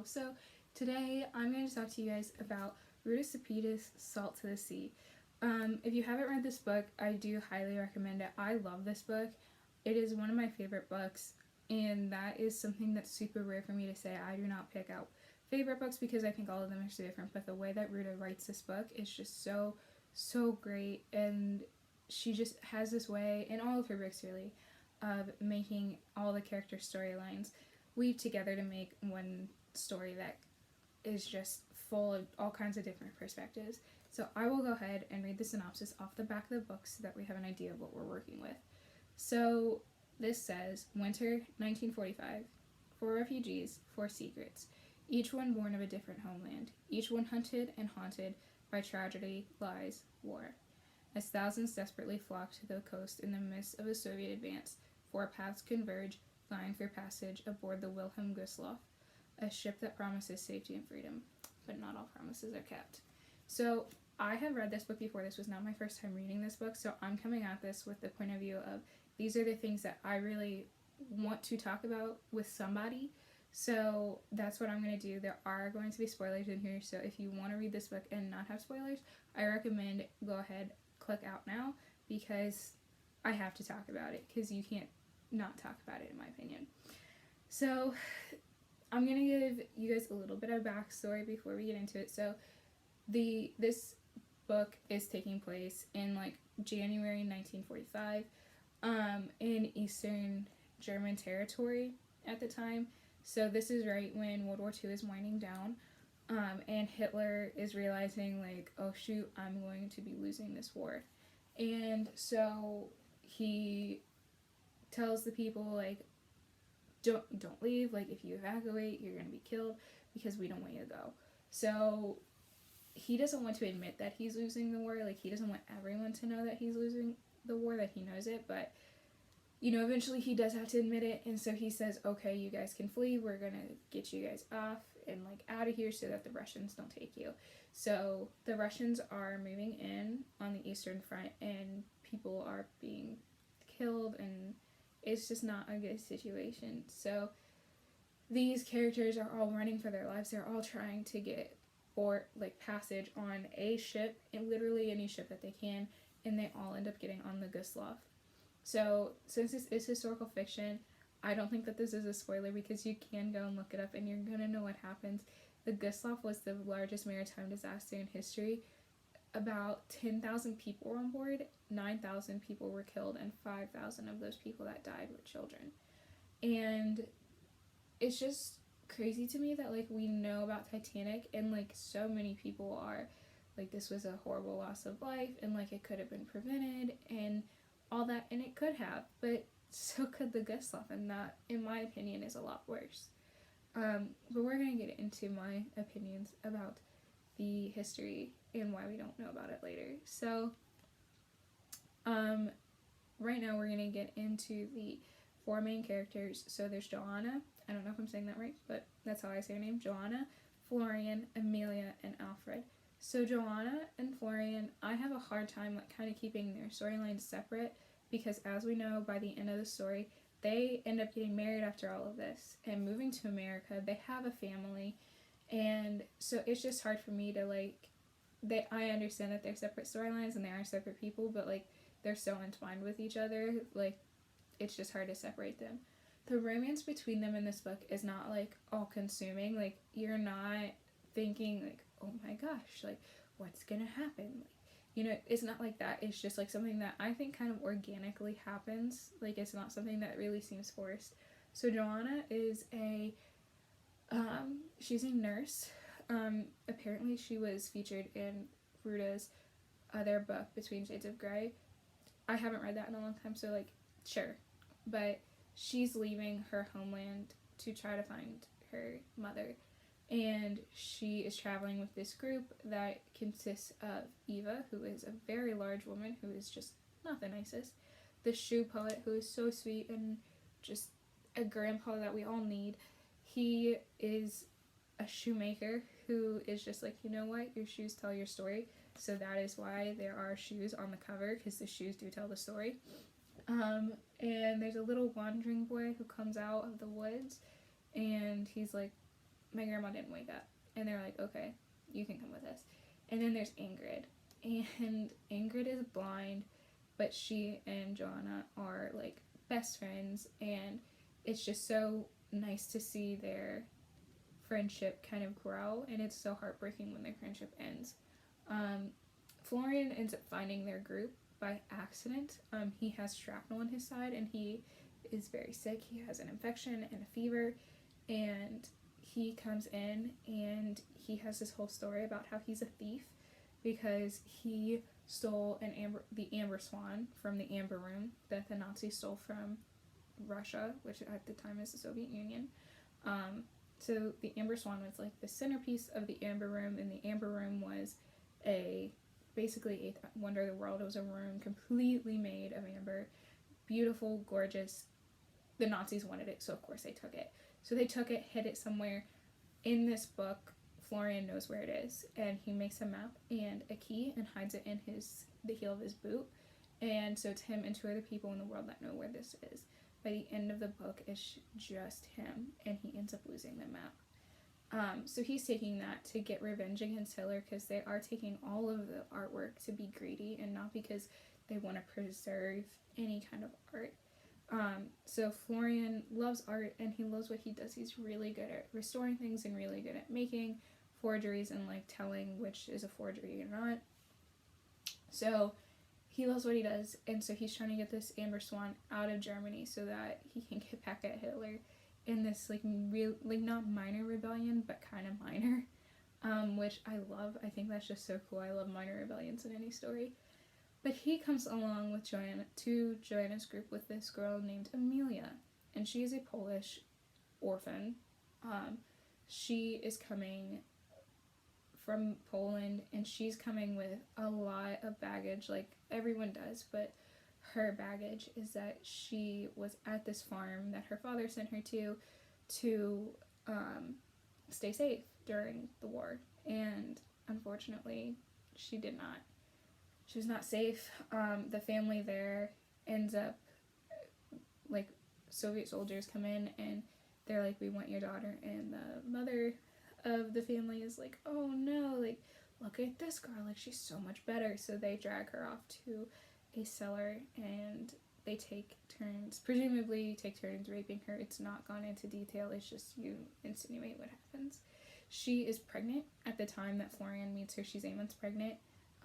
Hello, so today I'm going to talk to you guys about Ruta Sepetys, Salt to the Sea. If you haven't read this book, I do highly recommend it. I love this book. It is one of my favorite books, and that is something that's super rare for me to say. I do not pick out favorite books because I think all of them are so different, but the way that Ruta writes this book is just so great, and she just has this way, in all of her books really, of making all the character storylines weave together to make one story that is just full of all kinds of different perspectives. So I will go ahead and read the synopsis off the back of the book so that we have an idea of what we're working with. So this says, Winter 1945. 4 refugees, 4 secrets. Each one born of a different homeland. Each one hunted and haunted by tragedy, lies, war. As thousands desperately flock to the coast in the midst of a Soviet advance, 4 paths converge, vying for passage aboard the Wilhelm Gustloff, a ship that promises safety and freedom, but not all promises are kept. So I have read this book before. This was not my first time reading this book, so I'm coming at this with the point of view of these are the things that I really want to talk about with somebody. So that's what I'm going to do. There are going to be spoilers in here, so if you want to read this book and not have spoilers, I recommend go ahead, click out now, because I have to talk about it, because you can't not talk about it in my opinion. So I'm going to give you guys a little bit of backstory before we get into it. So this book is taking place in like January 1945 in Eastern German territory at the time. So this is right when World War II is winding down, and Hitler is realizing like, oh shoot, I'm going to be losing this war. And so he tells the people like, don't leave, like if you evacuate you're going to be killed because we don't want you to go. So he doesn't want to admit that he's losing the war, like he doesn't want everyone to know that he's losing the war, that he knows it, but eventually he does have to admit it, and so he says, okay, you guys can flee, we're gonna get you guys off and like out of here so that the Russians don't take you. So the Russians are moving in on the Eastern Front, and people are being killed, and it's just not a good situation. So these characters are all running for their lives. They're all trying to get or like passage on a ship, and literally any ship that they can, and they all end up getting on the Gustloff. So since this is historical fiction, I don't think that this is a spoiler because you can go and look it up and you're gonna know what happens. The Gustloff was the largest maritime disaster in history. About 10,000 people were on board, 9,000 people were killed, and 5,000 of those people that died were children. And it's just crazy to me that like we know about Titanic, and like so many people are like, this was a horrible loss of life, and like it could have been prevented and all that, and it could have, but so could the Gustloff, and that in my opinion is a lot worse. But we're gonna get into my opinions about the history and why we don't know about it later. So right now we're gonna get into the 4 main characters. So there's Joanna, I don't know if I'm saying that right, but that's how I say her name, Joanna, Florian, Amelia, and Alfred. So Joanna and Florian, I have a hard time like kind of keeping their storylines separate, because as we know, by the end of the story, they end up getting married after all of this and moving to America. They have a family, and so it's just hard for me to like, I understand that they're separate storylines and they are separate people, but like they're so entwined with each other, like it's just hard to separate them. The romance between them in this book is not like all consuming. Like you're not thinking like, oh my gosh, like what's gonna happen, like it's not like that. It's just like something that I think kind of organically happens. Like it's not something that really seems forced. So Joanna is she's a nurse. Apparently she was featured in Ruta's other book, Between Shades of Grey. I haven't read that in a long time, so like sure, but she's leaving her homeland to try to find her mother, and she is traveling with this group that consists of Eva, who is a very large woman who is just not the nicest, the shoe poet, who is so sweet and just a grandpa that we all need. He is a shoemaker who is just like, you know what, your shoes tell your story, so that is why there are shoes on the cover, because the shoes do tell the story. And there's a little wandering boy who comes out of the woods, and he's like my grandma didn't wake up. And they're like, okay, you can come with us. And then there's Ingrid. And Ingrid is blind, but she and Joanna are like best friends, and it's just so nice to see their friendship kind of grow, and it's so heartbreaking when their friendship ends. Florian ends up finding their group by accident. He has shrapnel in his side, and he is very sick. He has an infection and a fever, and he comes in, and he has this whole story about how he's a thief because he stole the Amber Swan from the Amber Room that the Nazis stole from Russia, which at the time is the Soviet Union. So the Amber Swan was like the centerpiece of the Amber Room, and the Amber Room was basically eighth wonder of the world. It was a room completely made of amber, beautiful, gorgeous. The Nazis wanted it, so of course they took it. So they took it, hid it somewhere. In this book, Florian knows where it is, and he makes a map and a key and hides it in the heel of his boot. And so it's him and two other people in the world that know where this is. By the end of the book, it's just him, and he ends up losing the map. So he's taking that to get revenge against Hitler, because they are taking all of the artwork to be greedy and not because they want to preserve any kind of art. So Florian loves art, and he loves what he does. He's really good at restoring things and really good at making forgeries and like telling which is a forgery or not. So he loves what he does, and so he's trying to get this Amber Swan out of Germany so that he can get back at Hitler in this like not minor rebellion, but kind of minor, which I love. I think that's just so cool. I love minor rebellions in any story. But he comes along with Joanna to Joanna's group with this girl named Amelia, and she is a Polish orphan. She is coming from Poland, and she's coming with a lot of baggage, like everyone does, but her baggage is that she was at this farm that her father sent her to stay safe during the war, and unfortunately she was not safe. The family there ends up, like, Soviet soldiers come in and they're like, we want your daughter, and the mother of the family is like, oh no, like, look at this girl, like, she's so much better. So they drag her off to a cellar, and they presumably take turns raping her. It's not gone into detail, it's just you insinuate what happens. She is pregnant at the time that Florian meets her. She's 8 months pregnant,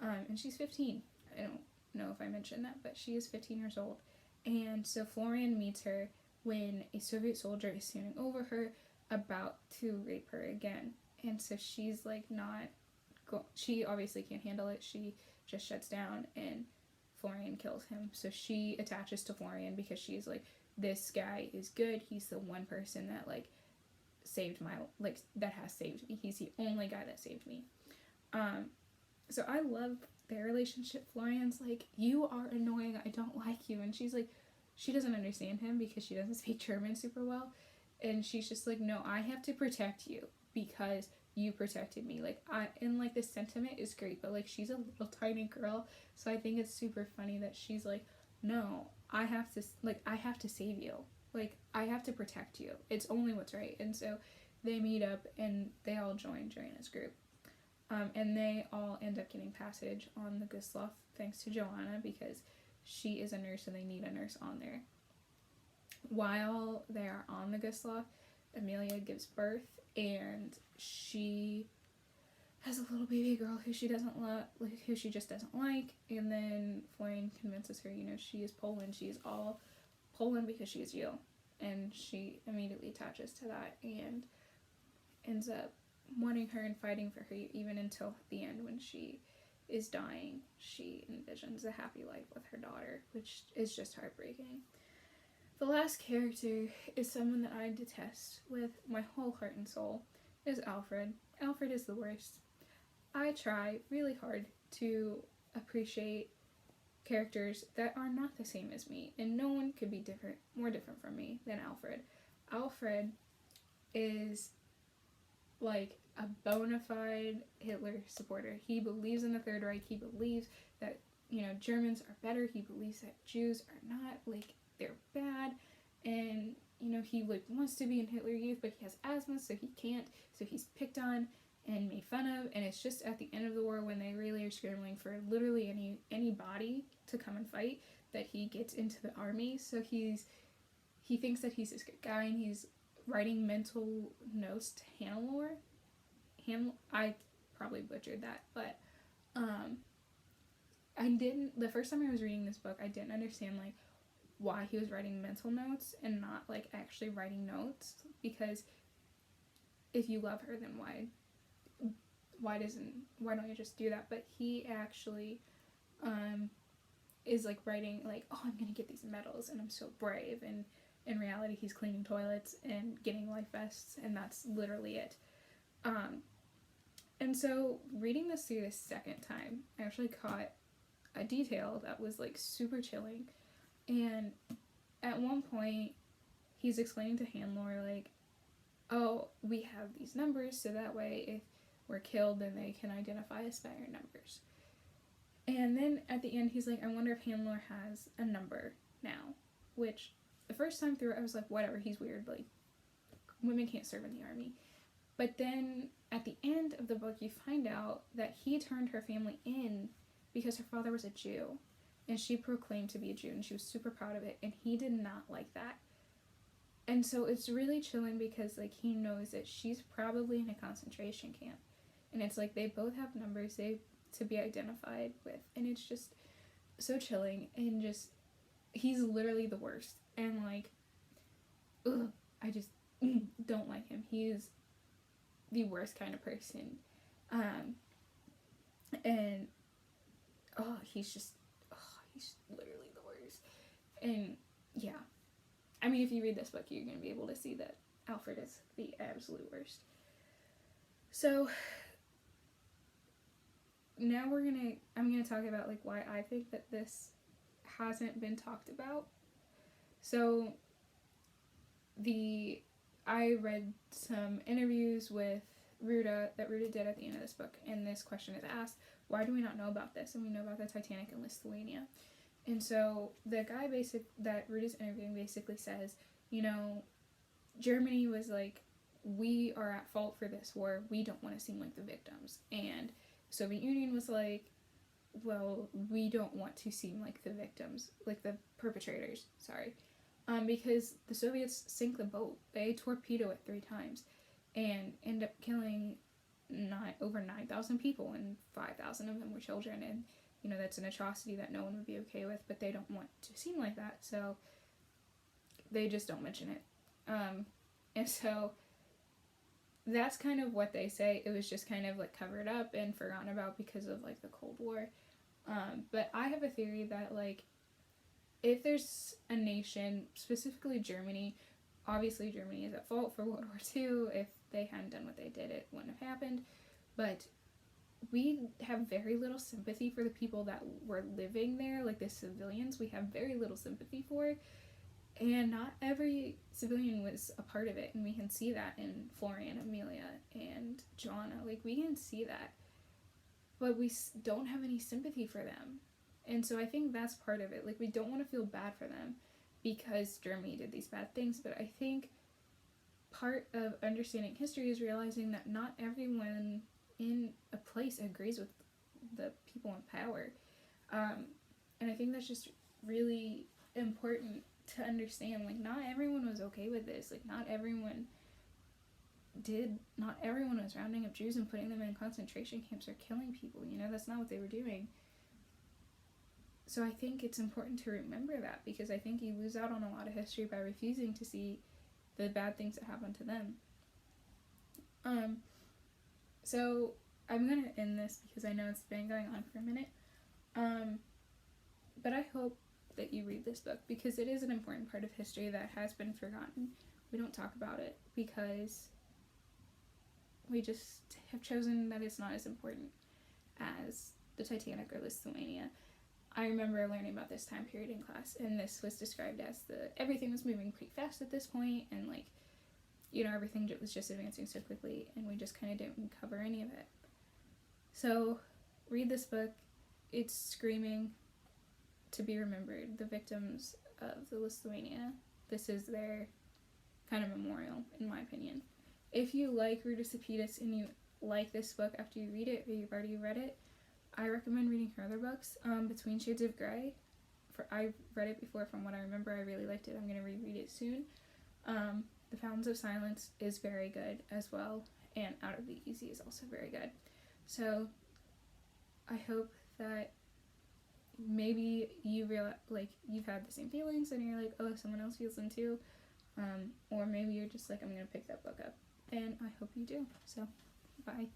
and she's 15. I don't know if I mentioned that, but she is 15 years old. And so Florian meets her when a Soviet soldier is standing over her about to rape her again. And so she's like she obviously can't handle it. She just shuts down, and Florian kills him. So she attaches to Florian because she's like, this guy is good. He's the one person that like saved that has saved me. He's the only guy that saved me. So I love their relationship. Florian's like, you are annoying, I don't like you. And she's like, she doesn't understand him because she doesn't speak German super well. And she's just like, no, I have to protect you because you protected me. Like, the sentiment is great, but like, she's a little tiny girl. So I think it's super funny that she's like, no, I have to save you. Like, I have to protect you. It's only what's right. And so they meet up and they all join Joanna's group. And they all end up getting passage on the Gustav thanks to Joanna because she is a nurse and they need a nurse on there. While they are on the Gustav, Amelia gives birth, and she has a little baby girl who she just doesn't like. And then Florian convinces her, she is Poland. She is all Poland because she is you. And she immediately attaches to that and ends up wanting her and fighting for her even until the end when she is dying. She envisions a happy life with her daughter, which is just heartbreaking. The last character is someone that I detest with my whole heart and soul, is Alfred. Alfred is the worst. I try really hard to appreciate characters that are not the same as me, and no one could be more different from me than Alfred. Alfred is like a bona fide Hitler supporter. He believes in the Third Reich. He believes that, Germans are better. He believes that Jews are not, they're bad. And you know, he like wants to be in Hitler Youth, but he has asthma, so he can't. So he's picked on and made fun of, and it's just at the end of the war when they really are scrambling for literally any body to come and fight that he gets into the army. So he thinks that he's this good guy, and he's writing mental notes to Hannelore. I probably butchered that, but I didn't. The first time I was reading this book, I didn't understand like why he was writing mental notes and not like actually writing notes, because if you love her, then why don't you just do that? But he actually is like writing like, oh, I'm gonna get these medals and I'm so brave, and in reality he's cleaning toilets and getting life vests, and that's literally it. And so reading this through the second time, I actually caught a detail that was like super chilling. And at one point he's explaining to Hannelore like, oh, we have these numbers so that way if we're killed then they can identify us by our numbers. And then at the end he's like, I wonder if Hannelore has a number now, which the first time through I was like, whatever, he's weird, like women can't serve in the army. But then at the end of the book you find out that he turned her family in because her father was a Jew, and she proclaimed to be a Jew, and she was super proud of it, and he did not like that. And so it's really chilling because like he knows that she's probably in a concentration camp, and it's like they both have numbers to be identified with, and it's just so chilling. And just he's literally the worst, and like, ugh, I just don't like him. He is the worst kind of person, and he's literally the worst. And yeah, I mean, if you read this book, you're gonna be able to see that Alfred is the absolute worst. So now I'm gonna talk about like why I think that this hasn't been talked about. So I read some interviews with Ruta did at the end of this book, and this question is asked, why do we not know about this? And we know about the Titanic in Lithuania. And so the guy that Ruta's interviewing basically says, you know, Germany was like, we are at fault for this war, we don't want to seem like the victims. And Soviet Union was like, well, we don't want to seem like the victims, like the perpetrators, sorry. Because the Soviets sink the boat. They torpedo it 3 times and end up killing over 9,000 people, and 5,000 of them were children. And, you know, that's an atrocity that no one would be okay with, but they don't want to seem like that, so they just don't mention it. And so that's kind of what they say. It was just kind of like covered up and forgotten about because of like the Cold War. But I have a theory that like, if there's a nation, specifically Germany, obviously Germany is at fault for World War II. If they hadn't done what they did, it wouldn't have happened. But we have very little sympathy for the people that were living there, like the civilians. We have very little sympathy for, and not every civilian was a part of it. And we can see that in Florian, Amelia, and Joanna. Like, we can see that. But we don't have any sympathy for them. And so I think that's part of it. Like, we don't want to feel bad for them because Germany did these bad things. But I think part of understanding history is realizing that not everyone in a place agrees with the people in power. And I think that's just really important to understand. Like, not everyone was okay with this. Like, not everyone was rounding up Jews and putting them in concentration camps or killing people. You know, that's not what they were doing. So I think it's important to remember that, because I think you lose out on a lot of history by refusing to see the bad things that happened to them. So I'm going to end this because I know it's been going on for a minute. But I hope that you read this book, because it is an important part of history that has been forgotten. We don't talk about it because we just have chosen that it's not as important as the Titanic or Lithuania. I remember learning about this time period in class, and this was described as everything was moving pretty fast at this point, and like, you know, everything was just advancing so quickly, and we just kind of didn't cover any of it. So read this book. It's screaming to be remembered. The victims of the Lithuania, this is their kind of memorial, in my opinion. If you like Rita Sepidus and you like this book after you read it, or you've already read it, I recommend reading her other books. Between Shades of Grey, I read it before. From what I remember, I really liked it. I'm going to reread it soon. The Fountains of Silence is very good as well, and Out of the Easy is also very good. So I hope that maybe you realize, like, you've had the same feelings and you're like, oh, someone else feels them too, or maybe you're just like, I'm gonna pick that book up, and I hope you do. So bye.